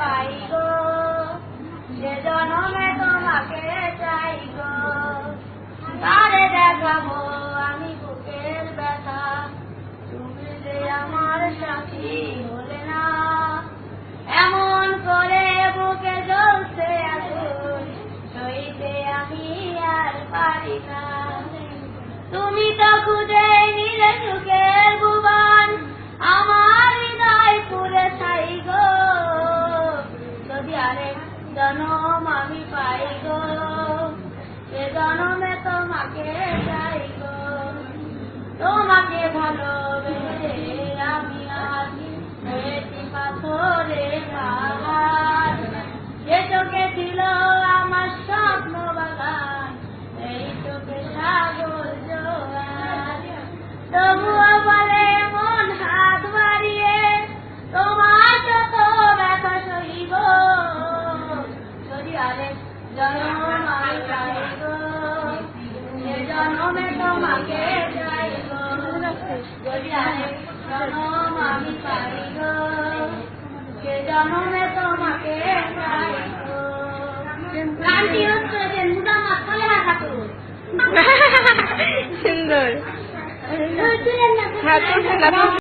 পাই গো, যে জনমে তোমাকে চাই গো। তারে দেখাবো আমি বুকের ব্যথা, তুমি যে আমার সাথী হলে না। এমন করে বুকে জ্বলছে আগুন, সইতে আমি আর পারি না। তুমি তো খুঁজে নিলে সুখের ভুবন, আমার হৃদয় পুরে ছাই গো। যদি আরেক জনম আমি পাই গো, সে জনমে তোমাকে চাই গো। তোমাকে ভালোবেসে আমি আজ হয়েছি পাথরের পাহাড়, যে চোখে ছিল আমার স্বপ্ন বাগান, এই চোখে সাগর জোয়ার। তবুও বলে মন হাত বাড়িয়ে, তোমার যত ব্যথা সইব। যদি আরেক জনম আমি পাই গো, সে জনমে তোমাকে চাই গো। যদি আরেক জনম আমি পাই গো, সে জনমে তোমাকে চাই গো। গানটি হচ্ছে যে মুদামা কলেহা ঠাকুর। সুন্দর। সুন্দর।